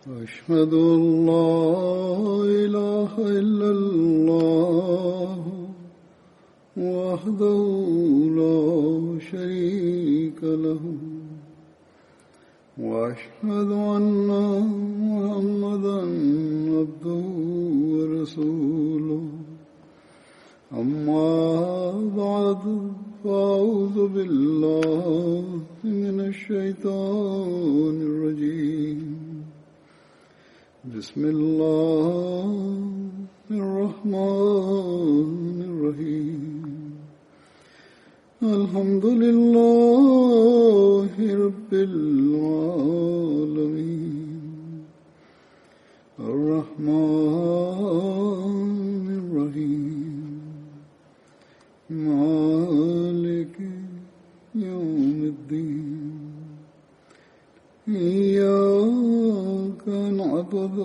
أشهد أن لا إله إلا الله وحده لا شريك له وأشهد أن محمدا عبده ورسوله أما بعد فأعوذ بالله من الشيطان الرجيم بسم الله الرحمن الرحيم الحمد لله رب العالمين الرحمن الرحيم مالك يوم الدين إياك نعبد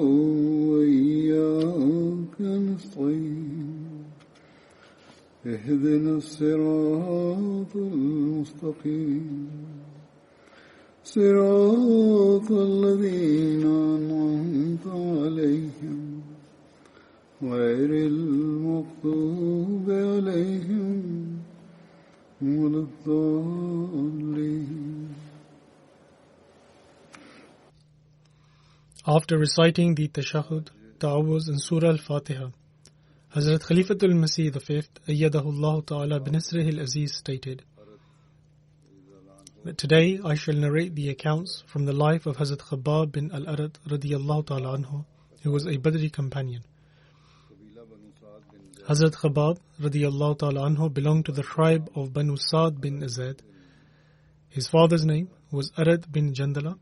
وإياك نستعين اهدنا الصراط المستقيم صراط الذين أنعمت عليهم غير المغضوب عليهم ولا الضالين. After reciting the Tashahhud, Ta'awuz and Surah Al-Fatiha, Hazrat Khalifatul Masih V, Ayyadahullah Ta'ala Binasrihil Aziz stated that today I shall narrate the accounts from the life of Hazrat Khabbab bin Al-Arat radiyallahu ta'ala anhu, who was a Badri companion. Hazrat Khabbab radiyallahu ta'ala anhu belonged to the tribe of Banu Sa'd bin Azad. His father's name was Arad bin Jandala,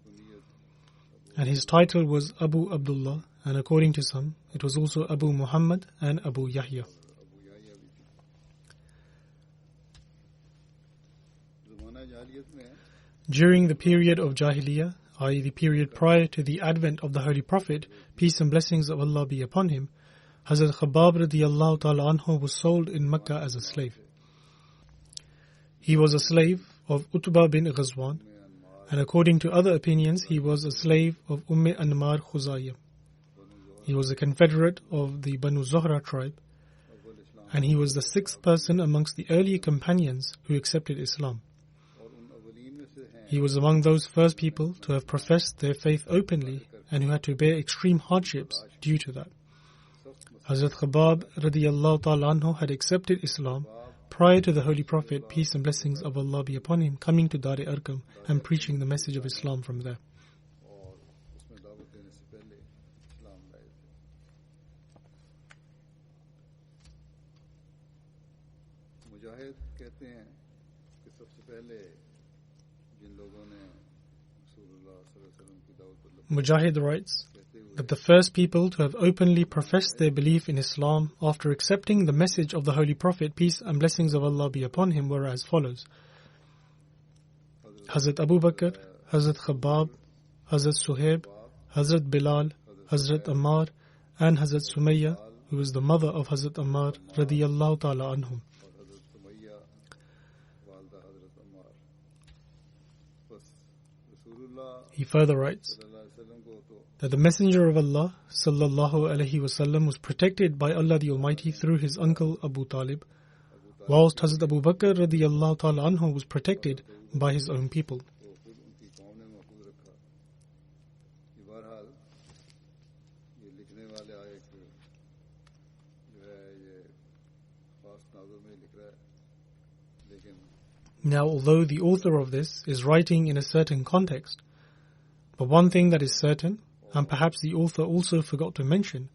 and his title was Abu Abdullah, and according to some, it was also Abu Muhammad and Abu Yahya. During the period of Jahiliyyah, i.e. the period prior to the advent of the Holy Prophet, peace and blessings of Allah be upon him, Hazrat Khabbab radiyallahu ta'ala anhu was sold in Mecca as a slave. He was a slave of Utbah bin Ghazwan, and according to other opinions, he was a slave of Anmar Khuzayya. He was a confederate of the Banu Zuhra tribe, and he was the sixth person amongst the earlier companions who accepted Islam. He was among those first people to have professed their faith openly and who had to bear extreme hardships due to that. Hazrat Khabbab radiyallahu ta'ala anhu had accepted Islam prior to the Holy Prophet, peace and blessings of Allah be upon him, coming to Dar-e-Arqam and preaching the message of Islam from there. Mujahid writes that the first people to have openly professed their belief in Islam after accepting the message of the Holy Prophet, peace and blessings of Allah be upon him, were as follows: Hazrat Abu Bakr, Hazrat Khabbab, Hazrat Suhaib, Hazrat Bilal, Hazrat Ammar, and Hazrat Sumayya, who was the mother of Hazrat Ammar radiyallahu ta'ala anhum. He further writes that the Messenger of Allah sallallahu alaihi wasallam was protected by Allah the Almighty through his uncle Abu Talib, whilst Hazrat Abu Bakr radiyallahu ta'ala anhu was protected by his own people. Now, although the author of this is writing in a certain context, but one thing that is certain, and perhaps the author also forgot to mention,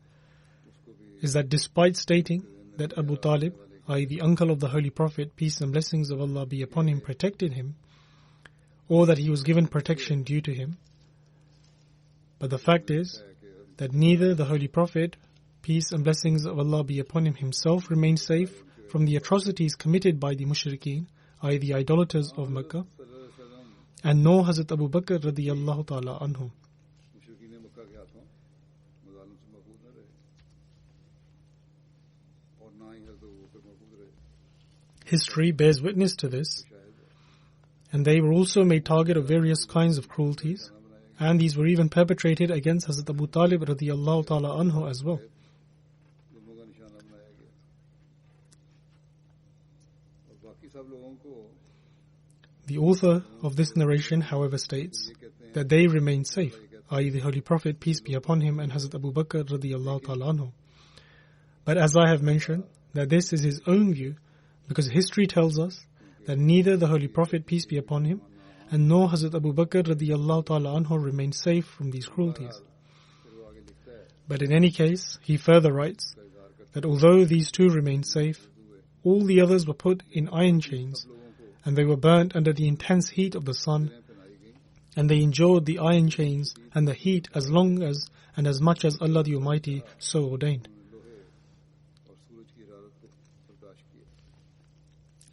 is that despite stating that Abu Talib, i.e. the uncle of the Holy Prophet, peace and blessings of Allah be upon him, protected him, or that he was given protection due to him, but the fact is that neither the Holy Prophet, peace and blessings of Allah be upon him, himself remained safe from the atrocities committed by the mushrikeen, i.e. the idolaters of Mecca, and nor Hazrat Abu Bakr radiyallahu ta'ala anhu. History bears witness to this, and they were also made target of various kinds of cruelties, and these were even perpetrated against Hazrat Abu Talib radiyallahu ta'ala anhu as well. जुल्मों का निशाना बनाया गया और बाकी सब लोगों को The author of this narration, however, states that they remained safe, i.e. the Holy Prophet, peace be upon him, and Hazrat Abu Bakr radiyallahu ta'ala anhu. But as I have mentioned, that this is his own view, because history tells us that neither the Holy Prophet, peace be upon him, and nor Hazrat Abu Bakr radiyallahu ta'ala anhu remained safe from these cruelties. But in any case, he further writes that although these two remained safe, all the others were put in iron chains, and they were burnt under the intense heat of the sun, and they endured the iron chains and the heat as long as and as much as Allah the Almighty so ordained.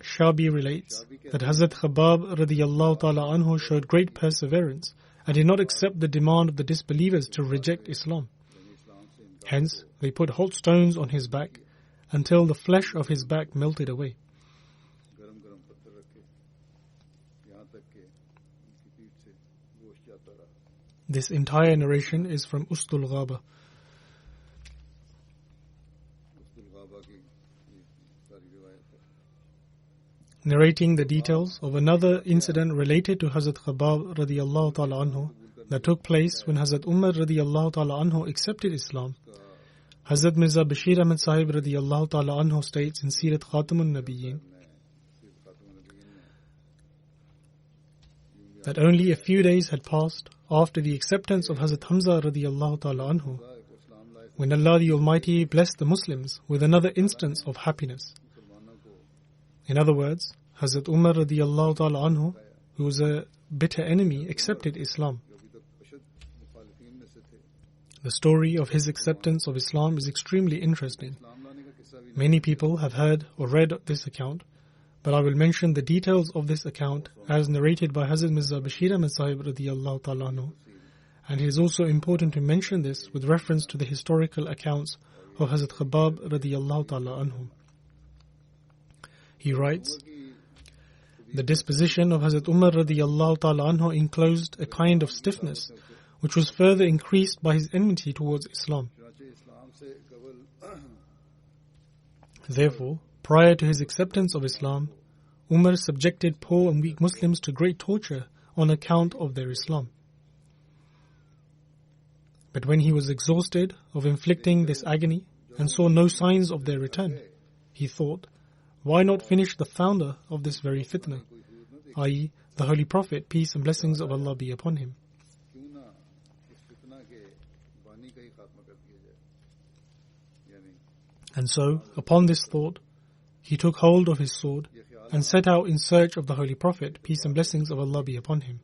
Shabi relates that Hazrat Khabbab radiyallahu ta'ala anhu showed great perseverance and did not accept the demand of the disbelievers to reject Islam. Hence, they put hot stones on his back until the flesh of his back melted away. This entire narration is from Ustul Ghaba. Narrating the details of another incident related to Hazrat Khabbab radiyallahu ta'ala anhu that took place when Hazrat Umar radiyallahu ta'ala anhu accepted Islam. Hazrat Mirza Bashir Ahmad Sahib radiyallahu ta'ala anhu states in Sirat Khatamun Nabiyyin that only a few days had passed after the acceptance of Hazrat Hamza radiyallahu ta'ala anhu when Allah the Almighty blessed the Muslims with another instance of happiness. In other words, Hazrat Umar radiyallahu ta'ala anhu, who was a bitter enemy, accepted Islam. The story of his acceptance of Islam is extremely interesting. Many people have heard or read this account, but I will mention the details of this account as narrated by Hazrat Mirza Bashir Ahmad Sahib radiyallahu ta'ala anhu. And it is also important to mention this with reference to the historical accounts of Hazrat Khabbab radiyallahu ta'ala anhu. He writes, the disposition of Hazrat Umar radiyallahu ta'ala anhu enclosed a kind of stiffness, which was further increased by his enmity towards Islam. Therefore, prior to his acceptance of Islam, Umar subjected poor and weak Muslims to great torture on account of their Islam. But when he was exhausted of inflicting this agony and saw no signs of their return, he thought, why not finish the founder of this very fitna, i.e. the Holy Prophet, peace and blessings of Allah be upon him. And so, upon this thought, he took hold of his sword and set out in search of the Holy Prophet, peace and blessings of Allah be upon him.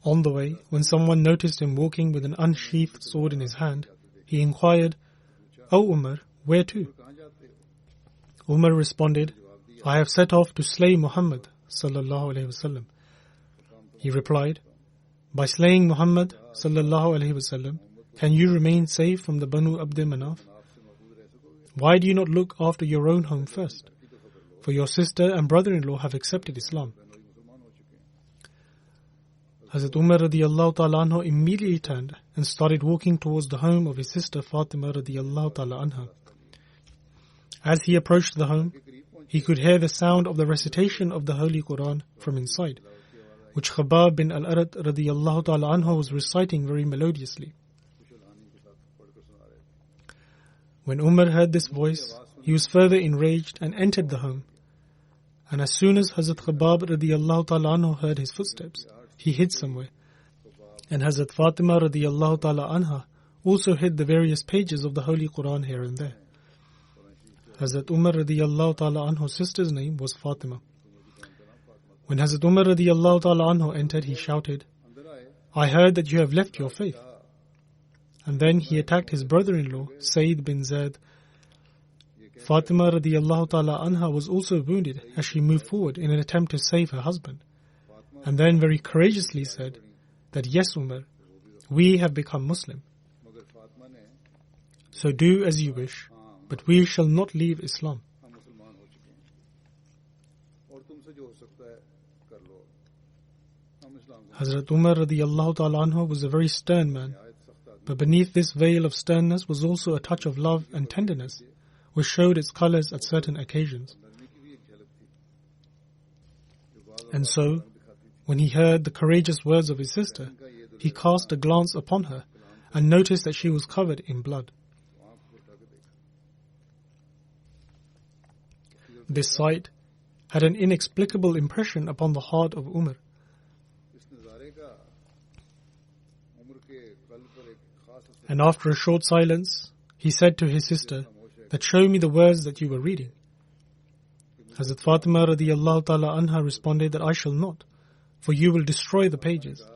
On the way, when someone noticed him walking with an unsheathed sword in his hand, he inquired, "O Umar, where to?" Umar responded, "I have set off to slay Muhammad sallallahu alaihi wasallam." He replied, "By slaying Muhammad sallallahu alaihi wasallam, can you remain safe from the Banu Abd Manaf? Why do you not look after your own home first? For your sister and brother-in-law have accepted Islam." Hazrat Umar radiyallahu ta'ala anhu immediately turned and started walking towards the home of his sister Fatima radiyallahu ta'ala anha. As he approached the home, he could hear the sound of the recitation of the Holy Quran from inside, which Khabbab bin al-Arat radiyallahu ta'ala anhu was reciting very melodiously. When Umar heard this voice, he was further enraged and entered the home. And as soon as Hazrat Khabbab radiyallahu ta'ala anhu heard his footsteps, he hid somewhere. And Hazrat Fatima radiyallahu ta'ala anha also hid the various pages of the Holy Quran here and there. Hazrat Umar radiyallahu ta'ala anhu's sister's name was Fatima. When Hazrat Umar radiyallahu ta'ala anhu entered, he shouted, "I heard that you have left your faith." And then he attacked his brother-in-law, Sayyid bin Zaid. Fatima radiyallahu ta'ala anha was also wounded as she moved forward in an attempt to save her husband. And then very courageously said that, "Yes, Umar, we have become Muslim. So do as you wish, but we shall not leave Islam." कर लो हम इस्लाम को Hazrat Umar radiyallahu ta'ala anhu was a very stern man, आयत सख्त आदमी but beneath this veil of sternness was also a touch of love and tenderness, which showed its colors at certain occasions. नरमी की भी एक झलक थी जो बात And so, दिखाती थी when he heard the courageous words of his sister, इनका ये he cast a glance upon her and noticed that she was covered in blood. आंख को उठा के देखा This sight had an inexplicable impression upon the heart of Umar. इस नज़ारे का उम्र के कल्ब पर एक खास असर And after a short silence, he said to his sister, that show me the words that you were reading. Hazrat Fatima radiyallahu ta'ala anha responded that I shall not, for you will destroy the pages. कहा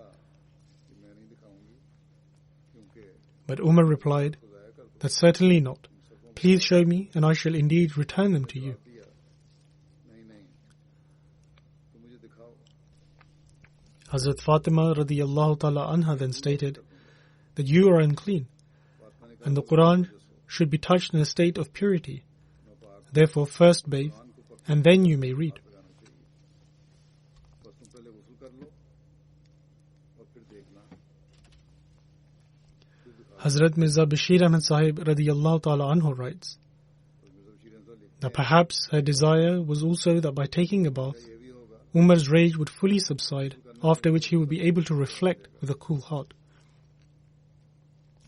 कि मैं नहीं दिखाऊंगी क्योंकि But Umar replied खुदाया कर that certainly not. Please show me and I shall indeed return them to you. दिया नहीं नहीं तो मुझे दिखाओ Hazrat Fatima radiyallahu ta'ala anha then stated that you are unclean Fatima ने कहा and the Quran should be touched in a state of purity. Therefore first bathe and then you may read. बस तुम पहले वसूल कर लो और फिर देखना Hazrat Mirza Bashir Ahmad Sahib radiyallahu ta'ala anhu writes तो मिर्जा बशीर अहमद लिखते that perhaps her desire was also that by taking a bath, ये भी होगा Umar's rage would fully subside, after which he would be able to reflect with a cool heart.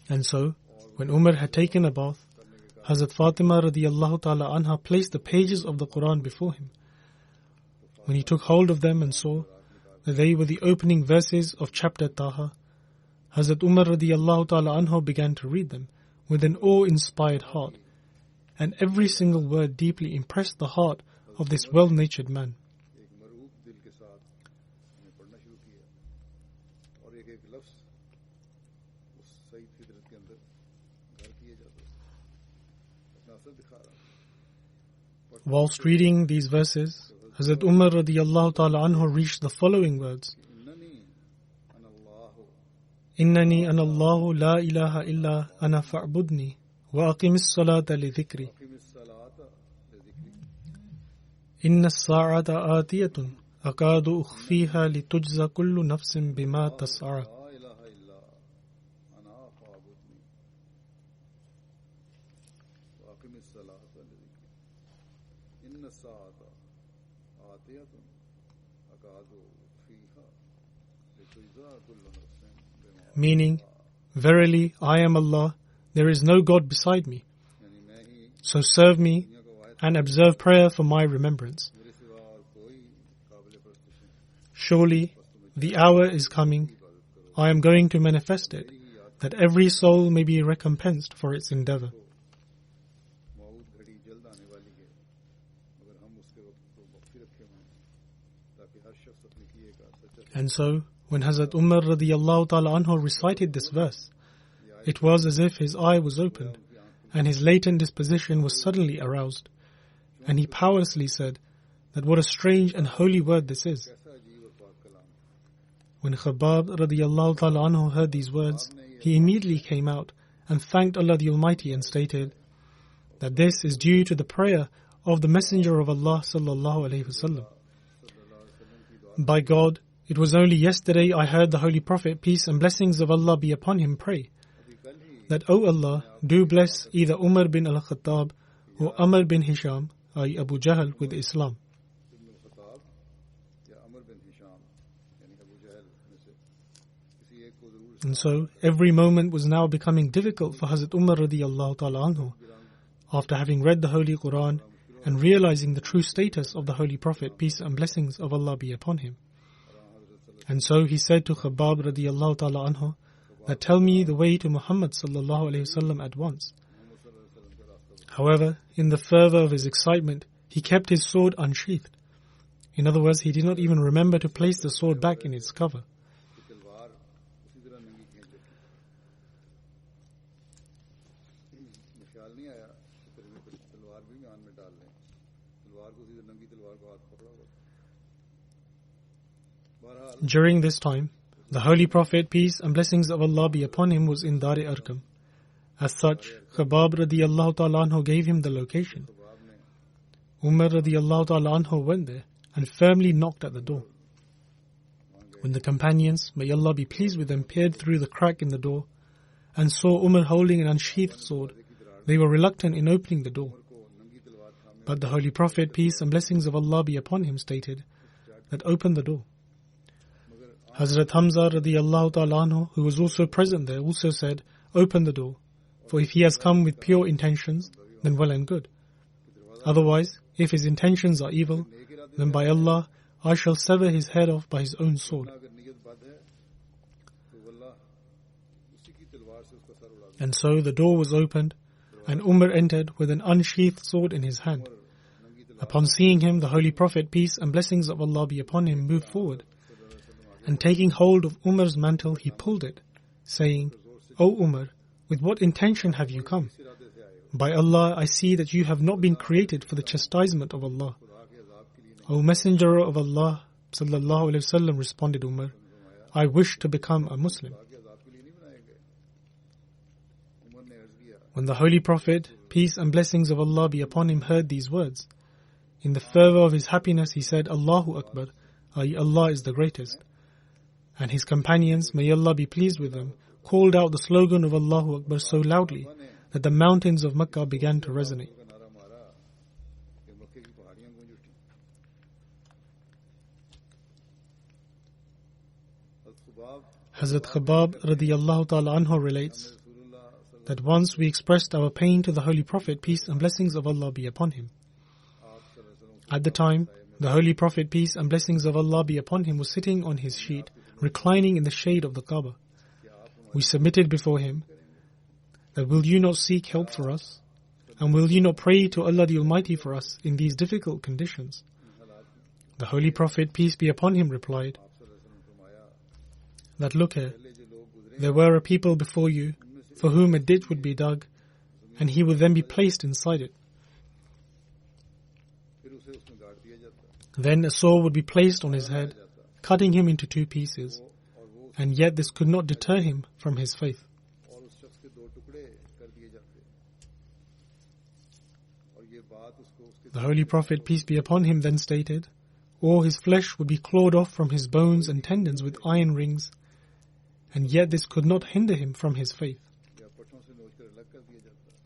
And so, when Umar had taken a bath, Hazrat Fatima radiyallahu ta'ala anha placed the pages of the Quran before him. When he took hold of them and saw that they were the opening verses of chapter Taha, Hazrat Umar radiyallahu ta'ala anha began to read them with an awe-inspired heart, and every single word deeply impressed the heart of this well-natured man. एक मरऊब दिल के साथ हमने पढ़ना शुरू किया और एक एक लफ्ज उस सही फितरत के अंदर घर किए जाते अपना असर दिखा रहा Whilst reading these verses, Hazrat Umar radiyallahu ta'ala anhu reached the following words: इन्ननी अनल्लाहु Innani anallahu la ilaha illa ana fa'budni wa aqimis salata li dhikri. अकीमिस सलाता लिज़िक्री Inna as-sa'ata atiyatun akadu ukhfiha litujza kullu nafsin bima tas'a. ला इलाहा इल्ला अना फ़अबुदनी व अकीमिस सलाता लिज़िक्री इन्न अस्साअता आतियतुन अकादु फ़ीहा लितुज़ा कुल्लु नफ्सिन बिमा Meaning, verily I am Allah, there is no God beside me. यानी मैं ही So serve me दुनिया को वाहिद and observe prayer for my remembrance. मेरे सिवा और कोई काबिल परस्तिश नहीं Surely the hour is coming, I am going to manifest it, that every soul may be recompensed for its endeavor. मौत घड़ी जल्द आने वाली है मगर हम उसके वक्त को मख्फी रखे हुए हैं ताकि हर शख्स अपने किए का सच्चा And so, when Hazrat Umar radiyallahu ta'ala anhu recited this verse, it was as if his eye was opened, and his latent disposition was suddenly aroused, and he powerlessly said that what a strange and holy word this is. कैसा अजीब और पाक कलाम When Khabbab radiyallahu ta'ala anhu heard these words, he immediately came out and thanked Allah the Almighty and stated that this is due to the prayer of the Messenger of Allah sallallahu alaihi wasallam. By God, it was only yesterday I heard the Holy Prophet, peace and blessings of Allah be upon him, pray अभी कल ही that, O Allah, do bless either Umar bin al-Khattab or Amr bin Hisham, i.e. Abu Jahl, with Islam. Ibn Khattab या अमर bin Hisham यानी अबू जहल में से किसी एक को जरूर And so, every moment was now becoming difficult for Hazrat Umar radiyallahu ta'ala anhu. After having read the Holy Quran and realizing the true status of the Holy Prophet, peace and blessings of Allah be upon him. And so he said to Khabbab radiyallahu ta'ala anhu, that tell me the way to Muhammad sallallahu alayhi wasallam at once. However, in the fervor of his excitement, he kept his sword unsheathed. In other words, he did not even remember to place the sword back in its cover. कि तलवार उसी तरह नंगी खींच रखी मुझे ख्याल नहीं आया कि तेरे में तलवार भी म्यान में डाल लें तलवार को उसी तरह नंगी तलवार को हाथ पकड़ा हुआ बहरहाल During this time, the Holy Prophet, peace and blessings of Allah be upon him, was in Dar-e Arqam. As such, Khabbab radiyallahu ta'ala anhu gave him the location. ख्वाब ने Umar radiyallahu ta'ala anhu went there and firmly knocked at the door. When the companions, may Allah be pleased with them, peered through the crack in the door and saw Umar holding an unsheathed sword, they were reluctant in opening the door. But the Holy Prophet, peace and blessings of Allah be upon him, stated that open the door. Hazrat Hamza radiyallahu ta'ala anhu, who was also present there, also said, open the door, for if he has come with pure intentions, then well and good. Otherwise, if his intentions are evil, then by Allah, I shall sever his head off by his own sword. And so the door was opened, and Umar entered with an unsheathed sword in his hand. Upon seeing him, the Holy Prophet, peace and blessings of Allah be upon him, moved forward, and taking hold of Umar's mantle, he pulled it, saying, O Umar, with what intention have you come? By Allah, I see that you have not been created for the chastisement of Allah. O Messenger of Allah, sallallahu alaihi wasallam, responded Umar, I wish to become a Muslim. When the Holy Prophet, peace and blessings of Allah be upon him, heard these words, in the fervor of his happiness he said, Allahu Akbar, i.e. Allah is the greatest. And his companions, may Allah be pleased with them, called out the slogan of Allahu Akbar so loudly that the mountains of Makkah began to resonate. Hazrat Khabab radiyallahu ta'ala anhu relates that once we expressed our pain to the Holy Prophet, peace and blessings of Allah be upon him. At the time, the Holy Prophet, peace and blessings of Allah be upon him, was sitting on his sheet, reclining in the shade of the Kaaba. We submitted before him that will you not seek help for us, and will you not pray to Allah the Almighty for us in these difficult conditions? The Holy Prophet, peace be upon him, replied that look here, there were a people before you for whom a ditch would be dug, and he would then be placed inside it. Then a sword would be placed on his head, cutting him into two pieces, and yet this could not deter him from his faith. The Holy Prophet, peace be upon him, then stated, or his flesh would be clawed off from his bones and tendons with iron rings, and yet this could not hinder him from his faith.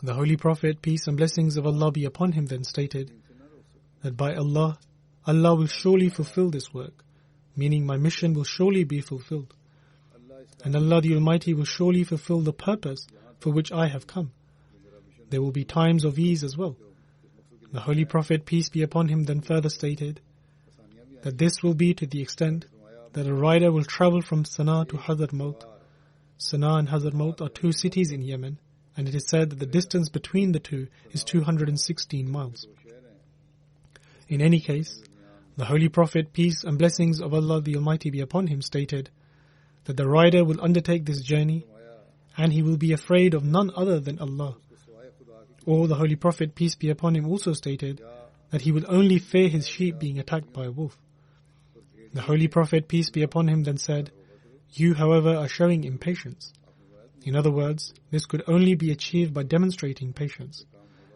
The Holy Prophet, peace and blessings of Allah be upon him, then stated that by Allah, Allah will surely fulfill this work, meaning my mission will surely be fulfilled, and Allah the Almighty will surely fulfill the purpose for which I have come. There will be times of ease as well. The Holy Prophet, peace be upon him, then further stated that this will be to the extent that a rider will travel from Sana'a to Hadramaut. Sana'a and Hadramaut are two cities in Yemen, and it is said that the distance between the two is 216 miles. In any case, the Holy Prophet, peace and blessings of Allah the Almighty be upon him, stated that the rider will undertake this journey and he will be afraid of none other than Allah. Or the Holy Prophet, peace be upon him, also stated that he will only fear his sheep being attacked by a wolf. The Holy Prophet, peace be upon him, then said, you, however, are showing impatience. In other words, this could only be achieved by demonstrating patience.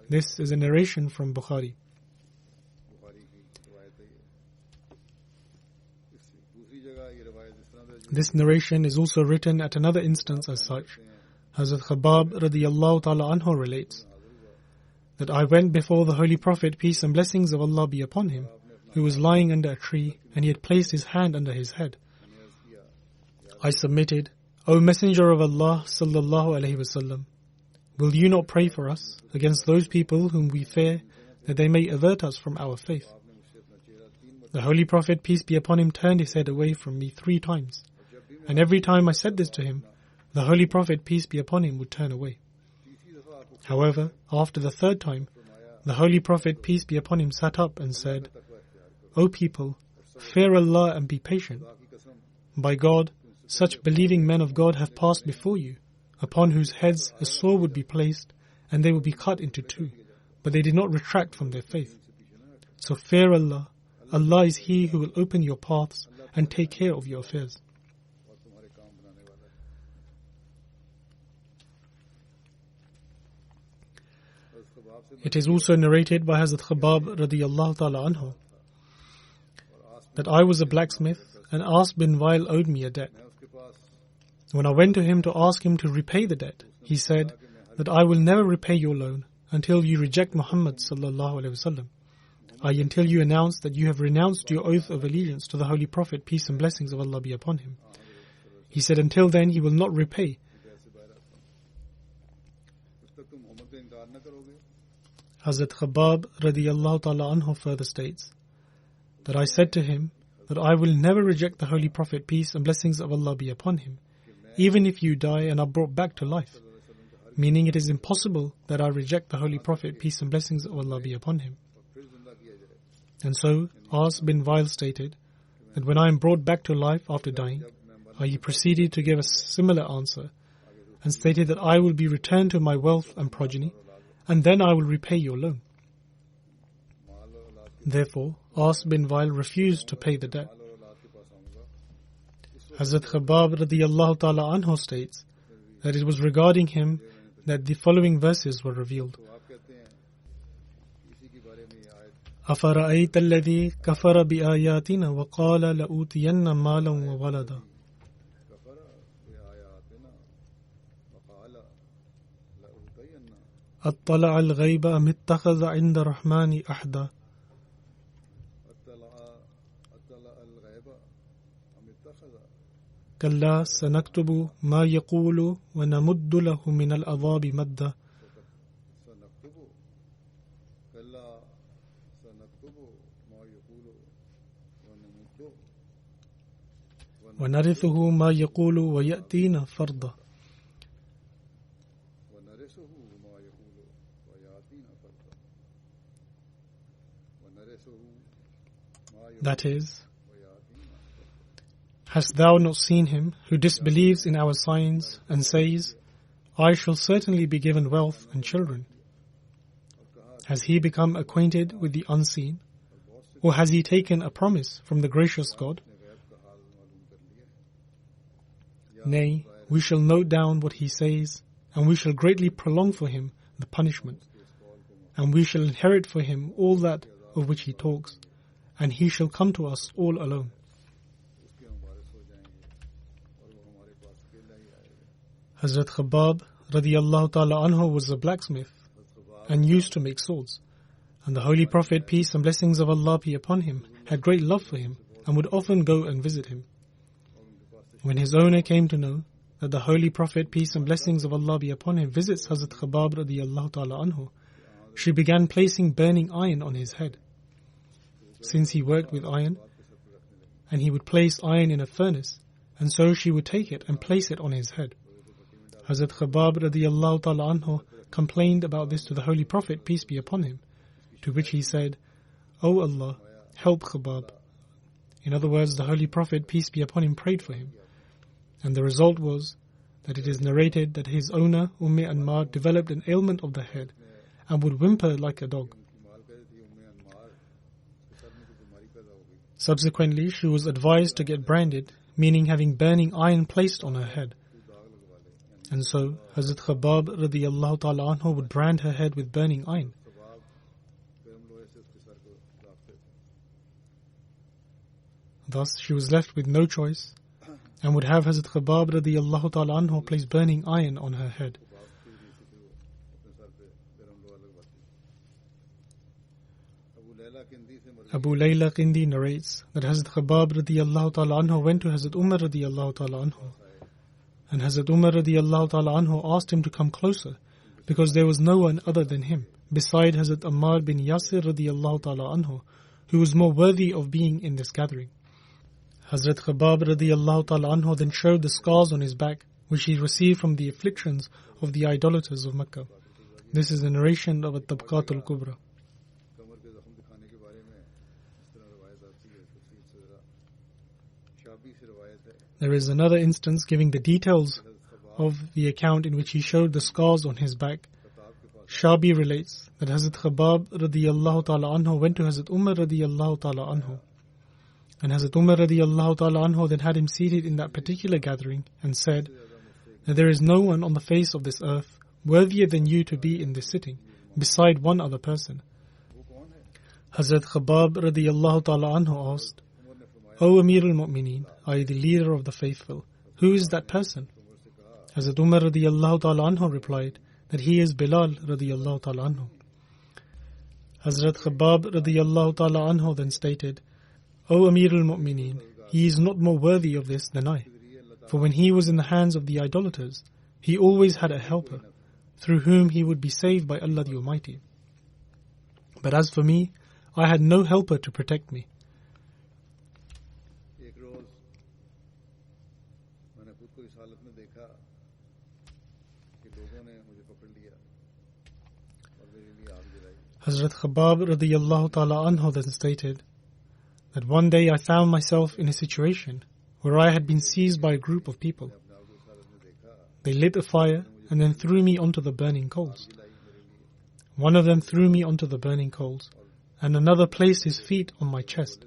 This is a narration from Bukhari. This narration is also written at another instance as such. Hazrat Khabab radiyallahu ta'ala anhu relates that I went before the Holy Prophet, peace and blessings of Allah be upon him, who was lying under a tree, and he had placed his hand under his head. I submitted, O Messenger of Allah sallallahu alaihi wasallam, will you not pray for us against those people whom we fear that they may avert us from our faith? The Holy Prophet, peace be upon him, turned his head away from me 3 times, and every time I said this to him, the Holy Prophet, peace be upon him, would turn away. However, after the 3rd time, the Holy Prophet, peace be upon him, sat up and said, O people, fear Allah and be patient. By God, such believing men of God have passed before you, upon whose heads a sword would be placed, and they would be cut into 2, but they did not retract from their faith. So fear Allah. Allah is He who will open your paths and take care of your affairs. It is also narrated by Hazrat Khabab radiyallahu ta'ala anhu that I was a blacksmith and As bin Wa'il owed me a debt. मैं उसके पास When I went to him to ask him to repay the debt, he said that I will never repay your loan until you reject Muhammad sallallahu alaihi wasallam, i.e. until you announce that you have renounced your oath of allegiance to the Holy Prophet, peace and blessings of Allah be upon him. He said until then he will not repay. पैसे बाहर आता हूँ जब तक तुम मोहम्मद का इनकार न करोगे Hazrat Khabbab radiyallahu ta'ala anhu further states that I said to him that I will never reject the Holy Prophet, peace and blessings of Allah be upon him, even if you die and are brought back to life. Meaning it is impossible that I reject the Holy Prophet, peace and blessings of Allah be upon him. फिर जिंदा किया जाए And so, As bin Wa'il stated that when I am brought back to life after dying, he proceeded to give a similar answer and stated that I will be returned to my wealth and progeny, and then I will repay your loan. माल और औलाद Therefore, As bin Wa'il refused to pay the debt. माल और औलाद के पास आऊंगा Hazrat Khabbab radiyallahu ta'ala anhu states that it was regarding him that the following verses were revealed. तो आप कहते हैं इसी के बारे में ये आयत أَفَرَأَيْتَ الَّذِي كَفَرَ بِآيَاتِنَا وَقَالَ لَأُوتِيَنَّ مَالًا وَوَلَدًا कफर بآياتنا وقال لأوتين أَطَّلَعَ الْغَيْبَ أَمِ اتَّخَذَ عِنْدَ الرَّحْمَنِ أَحْدًا اطلع الغيب ام اتخذ كَلَّا سَنَكْتُبُ مَا يَقُولُ وَنَمُدُّ لَهُ مِنَ الْعَذَابِ مَدًّا سنكتب كلا سنكتب ما يقول ونمد وَنَرِثُهُ مَا يَقُولُ وَيَأْتِينَا فَرْدًا. ونرثه ما يقول ويأتينا فردا ونرثه ما يقول That is, ويأتينا hast thou not seen him who disbelieves in our signs and says, I shall certainly be given wealth and children? Has he become acquainted with the unseen? Or has he taken a promise from the gracious God? गैब का हाल मालूम कर लिया Nay, we shall note down what he says, and we shall greatly prolong for him the punishment, and we shall inherit for him all that of which he talks, and he shall come to us all alone. उसके हम वारिस हो जाएंगे और वो हमारे पास अकेला ही आएगा Hazrat Khabbab radiyallahu ta'ala anhu was a blacksmith and used to make swords. And the Holy Prophet, peace and blessings of Allah be upon him, had great love for him and would often go and visit him. When his owner came to know that the Holy Prophet, peace and blessings of Allah be upon him, visits Hazrat Khabbab radiyallahu ta'ala anhu, she began placing burning iron on his head. Since he worked with iron, and he would place iron in a furnace, and so she would take it and place it on his head. Hazrat Khabbab radiyallahu ta'ala anhu complained about this to the Holy Prophet, peace be upon him, to which he said, O Allah, help Khabbab. In other words, the Holy Prophet, peace be upon him, prayed for him. And the result was that it is narrated that his owner, Anmar, developed an ailment of the head and would whimper like a dog. माल कह रही थी अनमार उसके sir में कोई बीमारी पैदा हो गई Subsequently, she was advised to get branded, meaning having burning iron placed on her head. दाग लगवा ले And so, Hazrat Khabbab radiyallahu ta'ala anhu would brand her head with burning iron. कबाब गर्म लोहे से उसके सर को दागते थे Thus, she was left with no choice and would have Hazrat Khabbab radiyallahu ta'ala anhu place burning iron on her head. कबाब की वजह से फिर वो अपने सर पे गर्म लोहा लगवाती अबू लैला किंदी से मर Abu Layla Qindi narrates that Hazrat Khabbab radiyallahu ta'ala anhu went to Hazrat Umar radiyallahu ta'ala anhu, and Hazrat Umar radiyallahu ta'ala anhu asked him to come closer because there was no one other than him beside Hazrat Ammar bin Yasir radiyallahu ta'ala anhu, who was more worthy of being in this gathering. Hazrat Khabbab radiyallahu ta'ala anhu then showed the scars on his back which he received from the afflictions of the idolaters of Mecca. This is a narration of At-Tabqat al-Kubra. कमर के जख्म दिखाने के बारे में इस तरह रवायत आती है तफसील से जरा शाबी से रवायत है There is another instance giving the details of the account in which he showed the scars on his back. खताब के पास Shabi relates that Hazrat Khabbab radiyallahu ta'ala anhu went to Hazrat Umar radiyallahu ta'ala anhu. And Hazrat Umar radiyallahu ta'ala anhu then had him seated in that particular gathering and said that there is no one on the face of this earth worthier than you to be in this sitting, beside one other person. वो कौन है Hazrat Khabbab radiyallahu ta'ala anhu asked, Umar ने O Amir al-Mu'mineen, i.e. the leader of the faithful, who is that person? Hazrat Umar radiyallahu ta'ala anhu replied that he is Bilal radiyallahu ta'ala anhu. Hazrat Khabbab radiyallahu ta'ala anhu then stated, O Amir al-Mu'mineen, he is not more worthy of this than I. For when he was in the hands of the idolaters, he always had a helper, through whom he would be saved by Allah the Almighty. But as for me, I had no helper to protect me. Hazrat Khabbab radiyallahu ta'ala anhu then stated that one day I found myself in a situation where I had been seized by a group of people. They lit a fire and then threw me onto the burning coals. One of them threw me onto the burning coals, and another placed his feet on my chest.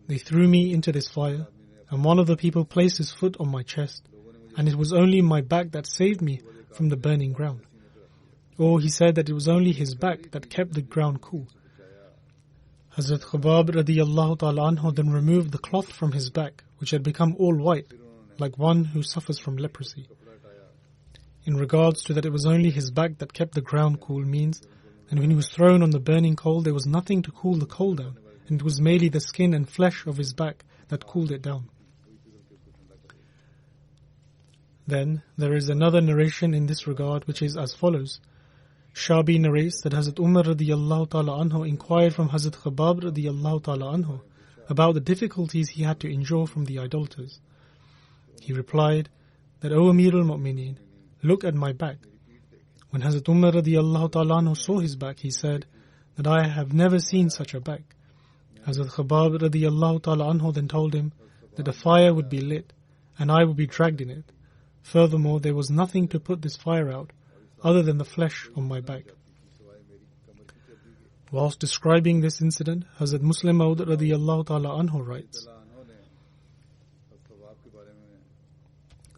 They threw me into this fire, and one of the people placed his foot on my chest, and it was only my back that saved me from the burning ground. Or he said that it was only his back that kept the ground cool. Hazrat Khabbab radiyallahu ta'ala anhu then removed the cloth from his back, which had become all white, like one who suffers from leprosy. In regards to that it was only his back that kept the ground cool means, and when he was thrown on the burning coal there was nothing to cool the coal down, and it was merely the skin and flesh of his back that cooled it down. Then there is another narration in this regard which is as follows. Shabi narrates that Hazrat Umar radiyallahu ta'ala anhu inquired from Hazrat Khabbab radiyallahu ta'ala anhu about the difficulties he had to endure from the idolaters. He replied that, O Amir al-Mu'mineen, look at my back. When Hazrat Umar radiyallahu ta'ala anhu saw his back, he said that I have never seen such a back. Hazrat Khabbab radiyallahu ta'ala anhu then told him that a fire would be lit and I would be dragged in it. Furthermore, there was nothing to put this fire out other than the flesh on my back. Whilst describing this incident, Hazrat Muslim Maud radiyallahu ta'ala anhu writes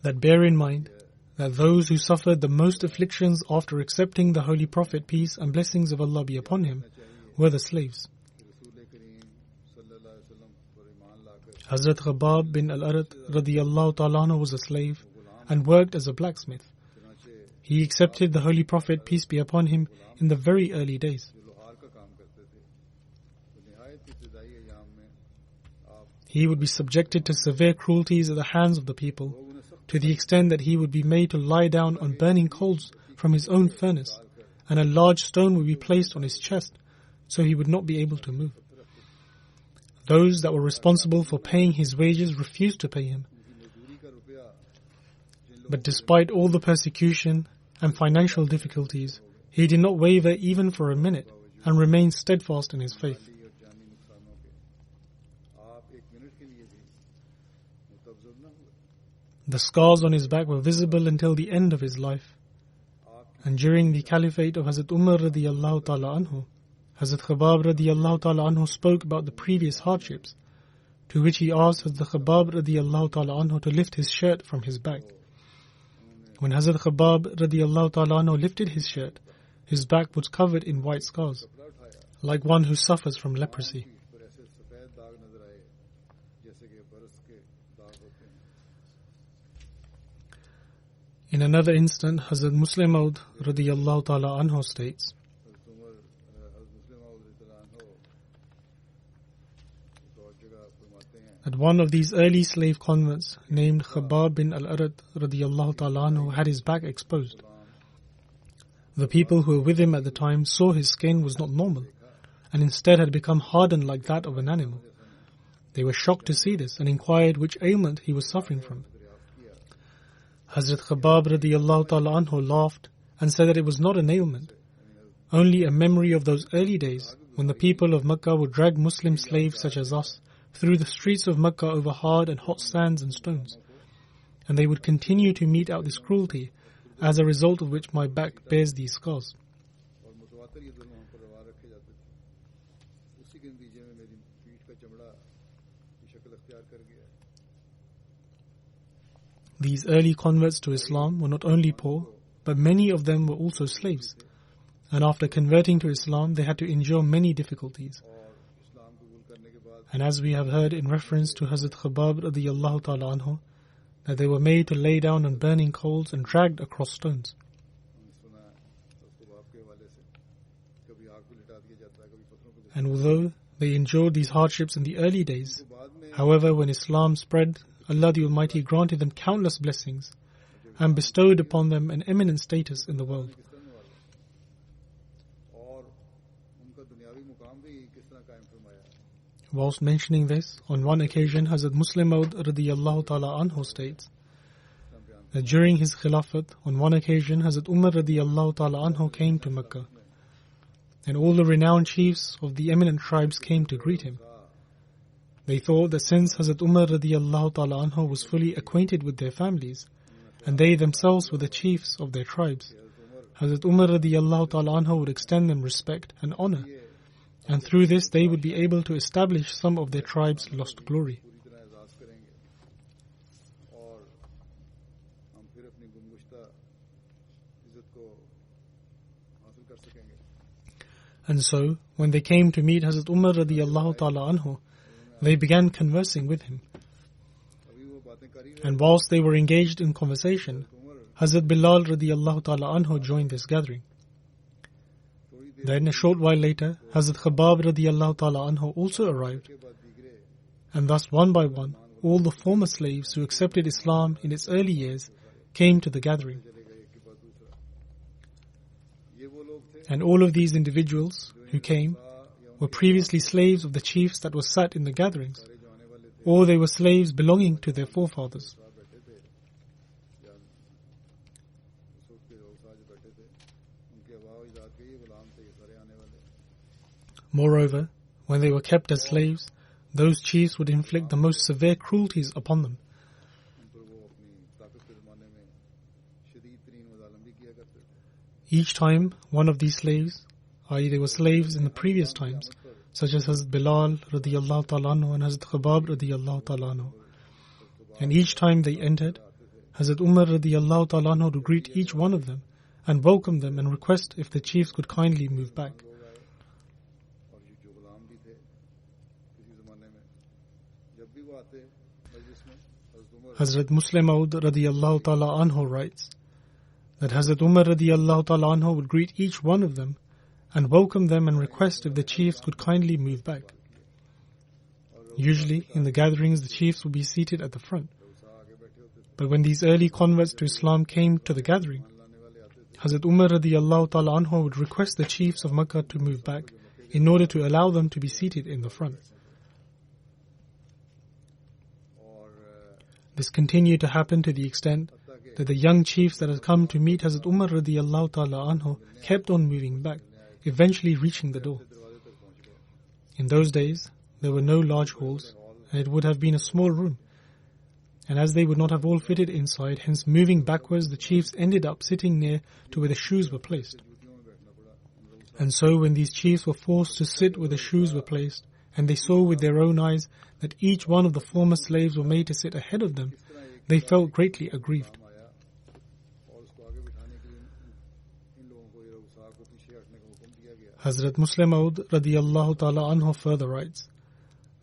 that bear in mind that those who suffered the most afflictions after accepting the Holy Prophet, peace and blessings of Allah be upon him, were the slaves. Hazrat Khabbab bin al-Arat radiyallahu ta'ala anhu was a slave and worked as a blacksmith. He accepted the Holy Prophet, peace be upon him, in the very early days. He would be subjected to severe cruelties at the hands of the people, to the extent that he would be made to lie down on burning coals from his own furnace, and a large stone would be placed on his chest, so he would not be able to move. Those that were responsible for paying his wages refused to pay him. But despite all the persecution and financial difficulties, he did not waver even for a minute and remained steadfast in his faith. The scars on his back were visible until the end of his life. And during the caliphate of Hazrat Umar radiyallahu ta'ala anhu, Hazrat Khabbab radiyallahu ta'ala anhu spoke about the previous hardships, to which he asked Hazrat Khabbab radiyallahu ta'ala anhu to lift his shirt from his back. When Hazrat Khabbab radiyallahu ta'ala anhu lifted his shirt, his back was covered in white scars, like one who suffers from leprosy. In another instant, Hazrat Muslim Maud radiyallahu ta'ala anhu states that one of these early slave converts named Khabbab bin al-Arat radiyallahu ta'ala anhu had his back exposed. The people who were with him at the time saw his skin was not normal and instead had become hardened like that of an animal. They were shocked to see this and inquired which ailment he was suffering from. Hazrat Khabbab radiyallahu ta'ala anhu laughed and said that it was not an ailment, only a memory of those early days when the people of Makkah would drag Muslim slaves such as us through the streets of Makkah over hard and hot sands and stones, and they would continue to mete out this cruelty, as a result of which my back bears these scars. These early converts to Islam were not only poor, but many of them were also slaves, and after converting to Islam they had to endure many difficulties. And as we have heard in reference to Hazrat Khabbab radiyallahu ta'ala anhu, that they were made to lay down on burning coals and dragged across stones. And although they endured these hardships in the early days, however, when Islam spread, Allah the Almighty granted them countless blessings and bestowed upon them an eminent status in the world. Whilst mentioning this, on one occasion, Hazrat Muslim Maud radiyallahu ta'ala anhu states that during his Khilafat, on one occasion, Hazrat Umar radiyallahu ta'ala anhu came to Mecca, and all the renowned chiefs of the eminent tribes came to greet him. They thought that since Hazrat Umar radiyallahu ta'ala anhu was fully acquainted with their families, and they themselves were the chiefs of their tribes, Hazrat Umar radiyallahu ta'ala anhu would extend them respect and honor, and through this they would be able to establish some of their tribe's lost glory. And so, when they came to meet Hazrat Umar radiyallahu ta'ala anhu, they began conversing with him. And whilst they were engaged in conversation, Hazrat Bilal radiyallahu ta'ala anhu joined this gathering. Then a short while later, Hazrat Khabbab radiyallahu ta'ala anhu also arrived. And thus one by one, all the former slaves who accepted Islam in its early years came to the gathering. And all of these individuals who came were previously slaves of the chiefs that were sat in the gatherings, or they were slaves belonging to their forefathers. Moreover, when they were kept as slaves, those chiefs would inflict the most severe cruelties upon them. Each time one of these slaves, i.e. they were slaves in the previous times, such as Hazrat Bilal radiyallahu ta'ala anhu and Hazrat Khabbab radiyallahu ta'ala anhu, and each time they entered, Hazrat Umar radiyallahu ta'ala anhu would greet each one of them and welcome them and request if the chiefs could kindly move back. Hazrat Muslim Maud radiyallahu ta'ala anhu writes that Hazrat Umar radiyallahu ta'ala anhu would greet each one of them and welcome them and request if the chiefs could kindly move back. Usually, in the gatherings, the chiefs would be seated at the front. But when these early converts to Islam came to the gathering, Hazrat Umar radiyallahu ta'ala anhu would request the chiefs of Makkah to move back in order to allow them to be seated in the front. This continued to happen to the extent that the young chiefs that had come to meet Hazrat Umar radiyallahu ta'ala anhu kept on moving back, eventually reaching the door. In those days, there were no large halls, and it would have been a small room. And as they would not have all fitted inside, hence moving backwards, the chiefs ended up sitting near to where the shoes were placed. And so when these chiefs were forced to sit where the shoes were placed, and they saw with their own eyes that each one of the former slaves were made to sit ahead of them, they felt greatly aggrieved. Hazrat Muslim Maud radiyallahu ta'ala anhu further writes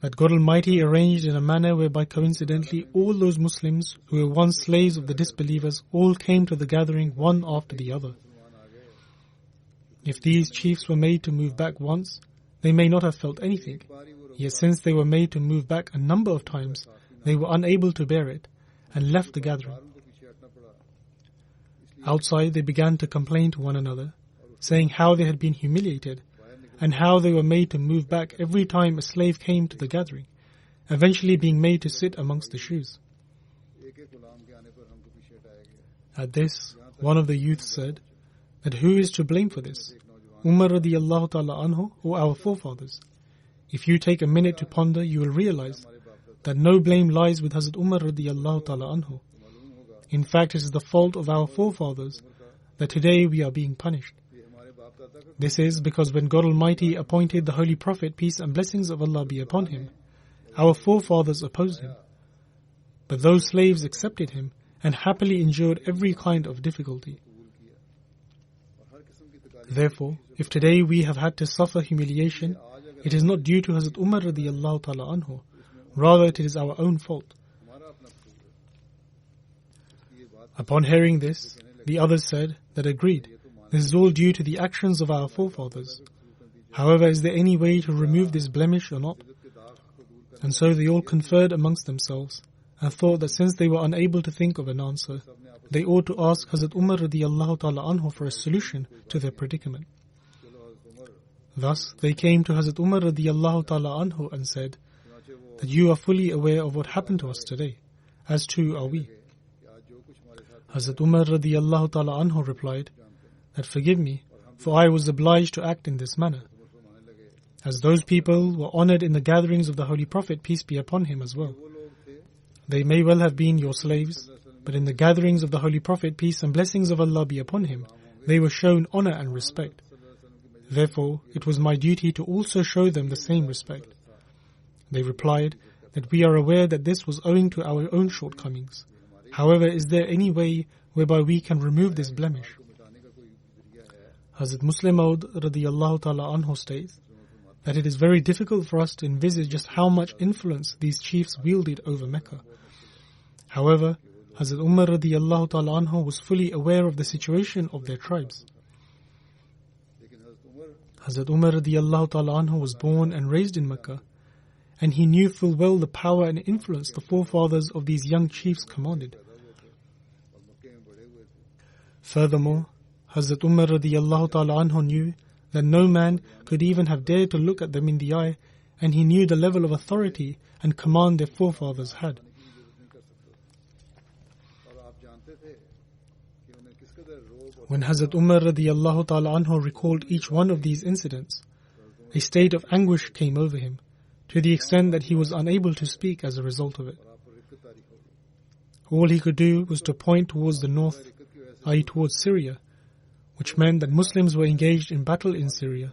that God Almighty arranged in a manner whereby coincidentally all those Muslims who were once slaves of the disbelievers all came to the gathering one after the other. If these chiefs were made to move back once, they may not have felt anything. Yet since they were made to move back a number of times, they were unable to bear it and left the gathering. Outside, they began to complain to one another, saying how they had been humiliated and how they were made to move back every time a slave came to the gathering, eventually being made to sit amongst the shoes. At this, one of the youths said that who is to blame for this, Umar radiyallahu ta'ala anhu or our forefathers? If you take a minute to ponder, you will realize that no blame lies with Hazrat Umar radiyallahu ta'ala anhu. In fact, it is the fault of our forefathers that today we are being punished. This is because when God Almighty appointed the Holy Prophet, peace and blessings of Allah be upon him, our forefathers opposed him. But those slaves accepted him and happily endured every kind of difficulty. Therefore, if today we have had to suffer humiliation, it is not due to Hazrat Umar radiyallahu ta'ala anhu. Rather, it is our own fault. Upon hearing this, the others said that agreed. This is all due to the actions of our forefathers. However, is there any way to remove this blemish or not? And so they all conferred amongst themselves and thought that since they were unable to think of an answer, they ought to ask Hazrat Umar radiyallahu ta'ala anhu for a solution to their predicament. Thus, they came to Hazrat Umar radiyallahu ta'ala anhu and said that you are fully aware of what happened to us today, as too are we. Hazrat Umar radiyallahu ta'ala anhu replied that forgive me, for I was obliged to act in this manner, as those people were honored in the gatherings of the Holy Prophet, peace be upon him, as well. They may well have been your slaves, but in the gatherings of the Holy Prophet, peace and blessings of Allah be upon him, they were shown honor and respect. Therefore, it was my duty to also show them the same respect. They replied that we are aware that this was owing to our own shortcomings. However, is there any way whereby we can remove this blemish? Hazrat Muslim Maud radiyallahu ta'ala anhu states that it is very difficult for us to envisage just how much influence these chiefs wielded over Mecca. However, Hazrat Umar radiyallahu ta'ala anhu was fully aware of the situation of their tribes. Hazrat Umar radiyallahu ta'ala anhu was born and raised in Mecca, and he knew full well the power and influence the forefathers of these young chiefs commanded. Furthermore, Hazrat Umar radiyallahu ta'ala anhu knew that no man could even have dared to look at them in the eye, and he knew the level of authority and command their forefathers had. When Hazrat Umar radiyallahu ta'ala anhu recalled each one of these incidents, a state of anguish came over him, to the extent that he was unable to speak as a result of it. All he could do was to point towards the north, i.e. towards Syria, which meant that Muslims were engaged in battle in Syria.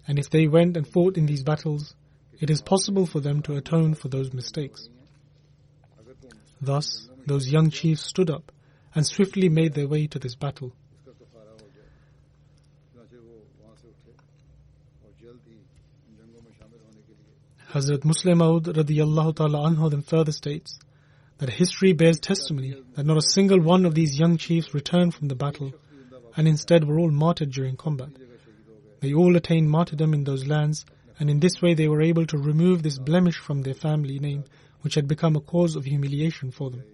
And if they went and fought in these battles, it is possible for them to atone for those mistakes. Thus, those young chiefs stood up and swiftly made their way to this battle. Hazrat Muslim Maud radiyallahu ta'ala anhu then further states that history bears testimony that not a single one of these young chiefs returned from the battle, and instead were all martyred during combat. They all attained martyrdom in those lands, and in this way they were able to remove this blemish from their family name, which had become a cause of humiliation for them.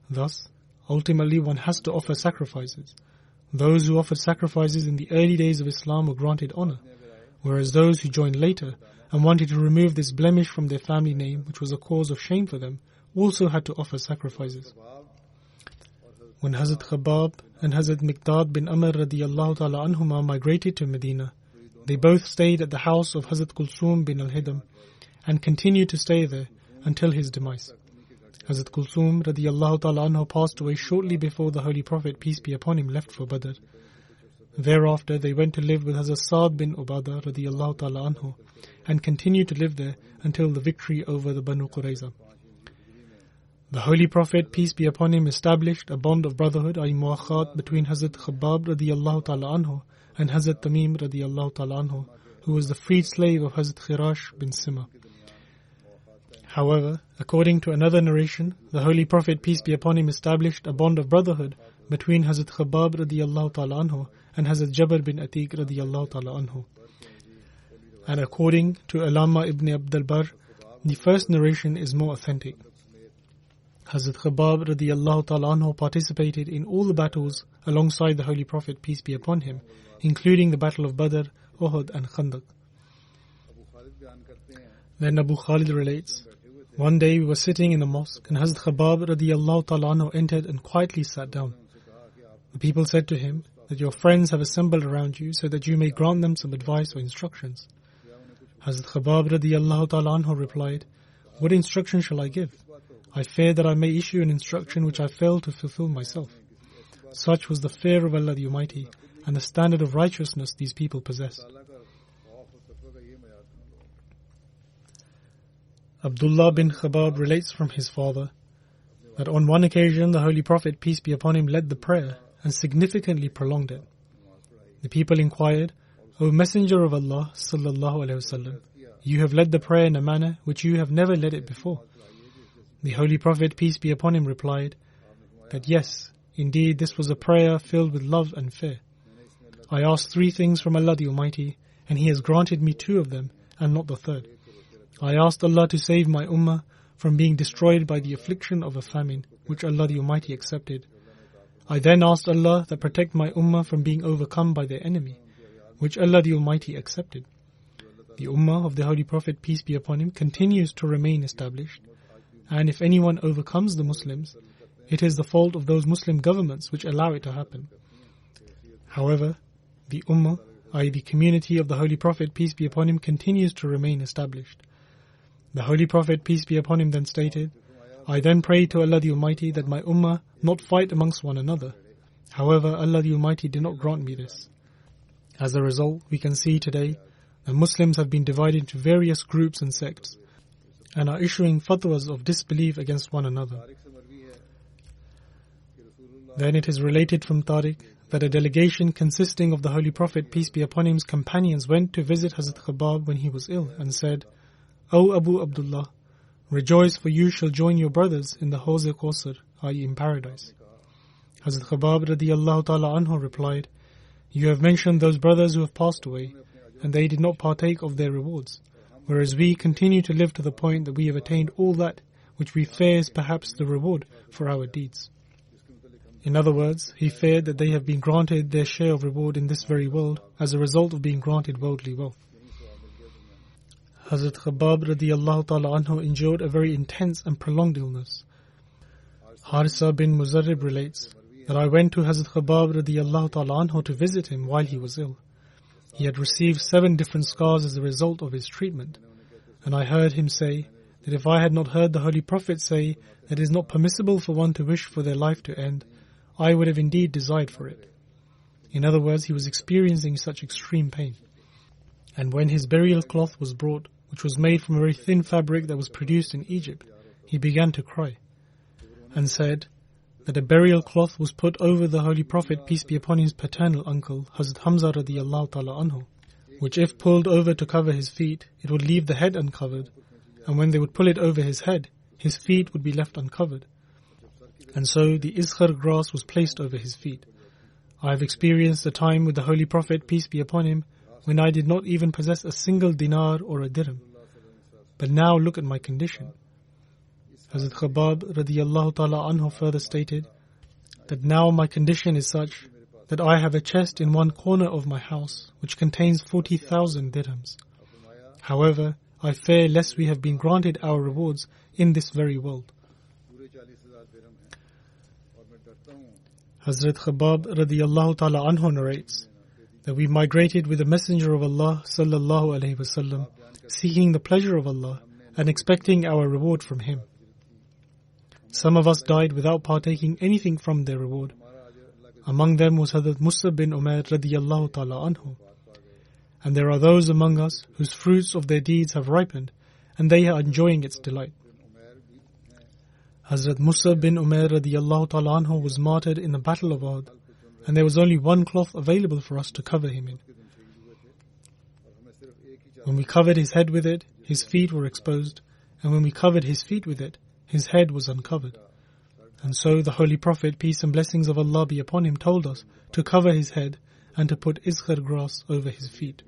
Thus, ultimately one has to offer sacrifices. Those who offered sacrifices in the early days of Islam were granted honor, whereas those who joined later and wanted to remove this blemish from their family name, which was a cause of shame for them, also had to offer sacrifices. When Hazrat Khabbab and Hazrat Miqdad bin Amr radiyallahu ta'ala anhuma migrated to Medina, they both stayed at the house of Hazrat Kulsum bin al-Hidam and continued to stay there until his demise. Hazrat Kulsum radiyallahu ta'ala anhu passed away shortly before the Holy Prophet, peace be upon him, left for Badr. Thereafter, they went to live with Hazrat Sa'd bin Ubadah radiyallahu ta'ala anhu and continued to live there until the victory over the Banu Qurayza. The Holy Prophet, peace be upon him, established a bond of brotherhood, i.e. muakhat, between Hazrat Khabbab radiyallahu ta'ala anhu and Hazrat Tamim radiyallahu ta'ala anhu, who was the freed slave of Hazrat Khirash bin Sima. However, according to another narration, the Holy Prophet, peace be upon him, established a bond of brotherhood between Hazrat Khabbab radiyallahu ta'ala anhu and Hazrat Jabr bin Atiq radiyallahu ta'ala anhu. And according to Allama ibn Abdul Barr, the first narration is more authentic. Hazrat Khabbab radiyallahu ta'ala anhu participated in all the battles alongside the Holy Prophet, peace be upon him, including the battle of Badr, Uhud and Khandaq. Then Abu Khalid relates, one day we were sitting in a mosque and Hazrat Khabbab radiyallahu ta'ala anhu entered and quietly sat down. The people said to him that your friends have assembled around you so that you may grant them some advice or instructions. Hazrat Khabbab radiyallahu ta'ala anhu replied, what instruction shall I give? I fear that I may issue an instruction which I fail to fulfill myself. Such was the fear of Allah the Almighty and the standard of righteousness these people possess. Abdullah bin Khabbab relates from his father that on one occasion the Holy Prophet, peace be upon him, led the prayer and significantly prolonged it. The people inquired, O Messenger of Allah sallallahu alaihi wasallam, you have led the prayer in a manner which you have never led it before. The Holy Prophet, peace be upon him, replied that yes, indeed this was a prayer filled with love and fear. I asked 3 things from Allah the Almighty, and He has granted me 2 of them, and not the 3rd. I asked Allah to save my ummah from being destroyed by the affliction of a famine, which Allah the Almighty accepted. I then asked Allah that protect my ummah from being overcome by their enemy, which Allah the Almighty accepted. The ummah of the Holy Prophet, peace be upon him, continues to remain established, and if anyone overcomes the Muslims, it is the fault of those Muslim governments which allow it to happen. However, the ummah, i.e. the community of the Holy Prophet, peace be upon him, continues to remain established. The Holy Prophet, peace be upon him, then stated, I then prayed to Allah the Almighty that my ummah not fight amongst one another. However, Allah the Almighty did not grant me this. As a result, we can see today that Muslims have been divided into various groups and sects and are issuing fatwas of disbelief against one another. Then it is related from Tariq that a delegation consisting of the Holy Prophet, peace be upon him's companions, went to visit Hazrat Khabbab when he was ill and said, O Abu Abdullah, rejoice, for you shall join your brothers in the Hawz Qawsar, i.e. in paradise. Hazrat Khabbab radiyallahu ta'ala anhu replied, you have mentioned those brothers who have passed away, and they did not partake of their rewards, whereas we continue to live to the point that we have attained all that which we fear is perhaps the reward for our deeds. In other words, he feared that they have been granted their share of reward in this very world as a result of being granted worldly wealth. Hazrat Khabbab radiyallahu ta'ala anhu endured a very intense and prolonged illness. Harisa bin Muzarrib relates that I went to Hazrat Khabbab radiyallahu ta'ala anhu to visit him while he was ill. He had received 7 different scars as a result of his treatment, and I heard him say that if I had not heard the Holy Prophet say that it is not permissible for one to wish for their life to end, I would have indeed desired for it. In other words, he was experiencing such extreme pain. And when his burial cloth was brought, which was made from a very thin fabric that was produced in Egypt, he began to cry and said that a burial cloth was put over the Holy Prophet, peace be upon his paternal uncle, Hazrat Hamza radiyallahu ta'ala anhu, which if pulled over to cover his feet, it would leave the head uncovered, and when they would pull it over his head, his feet would be left uncovered. And so the izkhar grass was placed over his feet. I have experienced a time with the Holy Prophet, peace be upon him, when I did not even possess a single dinar or a dirham. But now look at my condition. Hazrat Khabbab radiyallahu ta'ala anhu further stated that now my condition is such that I have a chest in one corner of my house which contains 40,000 dirhams. However, I fear lest we have been granted our rewards in this very world. Hazrat Khabbab radiyallahu ta'ala anhu narrates that we migrated with the Messenger of Allah sallallahu alaihi wasallam, seeking the pleasure of Allah and expecting our reward from Him. Some of us died without partaking anything from their reward. Among them was Hazrat Musab bin Umair radiyallahu ta'ala anhu. And there are those among us whose fruits of their deeds have ripened, and they are enjoying its delight. Hazrat Musab bin Umair radiyallahu ta'ala anhu was martyred in the battle of Uhud, and there was only one cloth available for us to cover him in. When we covered his head with it, his feet were exposed, and when we covered his feet with it, his head was uncovered. And so the Holy Prophet, peace and blessings of Allah be upon him, told us to cover his head and to put izkhar grass over his feet.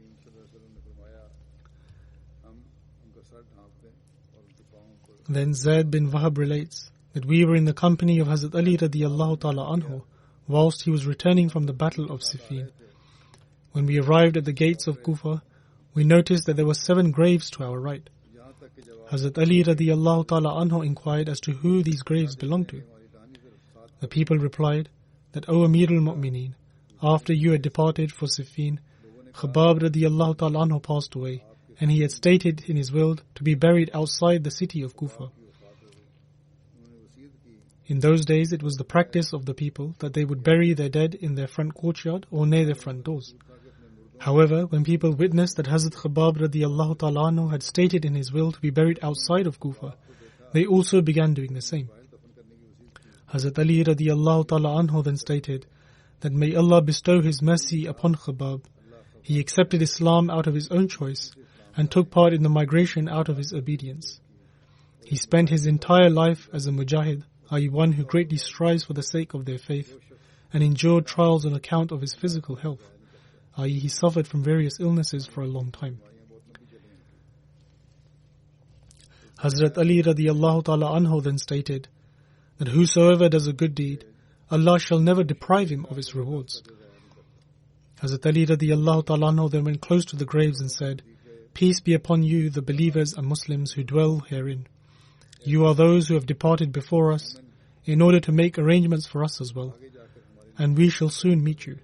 Then Zayd bin Wahab relates that we were in the company of Hazrat Ali radiyallahu ta'ala anhu whilst he was returning from the battle of Siffin. When we arrived at the gates of Kufa, we noticed that there were 7 graves to our right. Hazrat Ali radiyallahu ta'ala anhu inquired as to who these graves belonged to. The people replied that, O Amir al-Mu'mineen, after you had departed for Siffin, Khabbab radiyallahu ta'ala anhu passed away, and he had stated in his will to be buried outside the city of Kufa. In those days, it was the practice of the people that they would bury their dead in their front courtyard or near their front doors. However, when people witnessed that Hazrat Khabbab radiyallahu ta'ala anhu had stated in his will to be buried outside of Kufa, they also began doing the same. Hazrat Ali radiyallahu ta'ala anhu then stated that may Allah bestow His mercy upon Khabbab. He accepted Islam out of his own choice and took part in the migration out of his obedience. He spent his entire life as a mujahid, i.e. one who greatly strives for the sake of their faith, and endured trials on account of his physical health, i.e. he suffered from various illnesses for a long time. Hazrat Ali radiyallahu ta'ala anhu then stated that whosoever does a good deed, Allah shall never deprive him of its rewards. Hazrat Ali radiyallahu ta'ala anhu then went close to the graves and said, "Peace be upon you, the believers and Muslims who dwell herein. You are those who have departed before us, in order to make arrangements for us as well. And we shall soon meet you.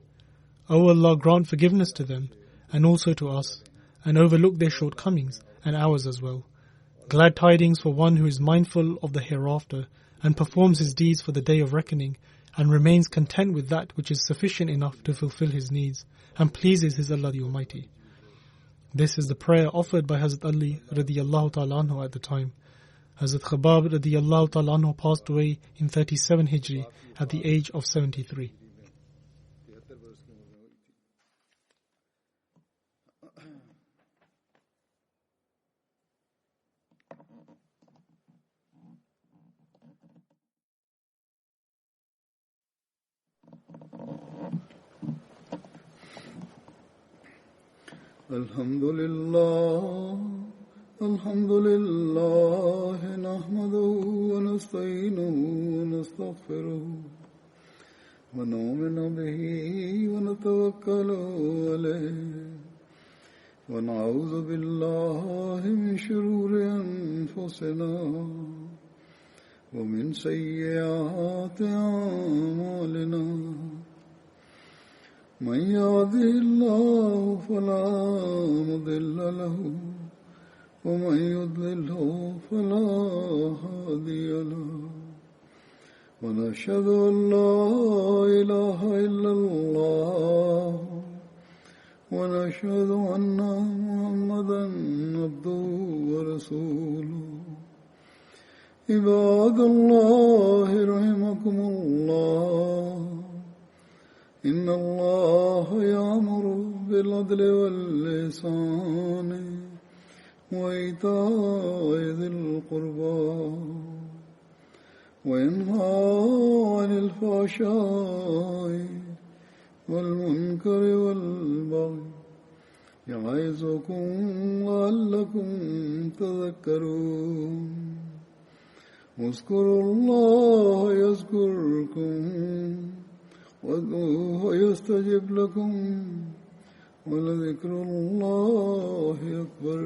O Allah, grant forgiveness to them, and also to us, and overlook their shortcomings, and ours as well. Glad tidings for one who is mindful of the hereafter, and performs his deeds for the day of reckoning, and remains content with that which is sufficient enough to fulfill his needs, and pleases his Allah the Almighty." This is the prayer offered by Hazrat Ali radiyallahu ta'ala anhu at the time. Hazrat Khabab radiyallahu ta'ala anhu passed away in 37 Hijri at the age of 73. Alhamdulillah, nahmaduhu wa nasta'inuhu wa nastaghfiruh wa nu'minu bihi wa natawakkalu alayhi wa na'udhu billahi min shururi anfusina wa min sayyiati a'malina. من يهده الله فلا مضل له ومن يضلله فلا هادي له ونشهد أن لا إله إلا الله ونشهد أن محمدا عبده ورسوله. عباد الله رحمكم الله، إن الله يأمر بالعدل والإحسان وإيتاء ذي القربى وينهى عن الفحشاء والمنكر والبغي يعظكم لعلكم تذكرون. اذكروا الله يذكركم وادعوه يستجب لكم ولذكر الله أكبر.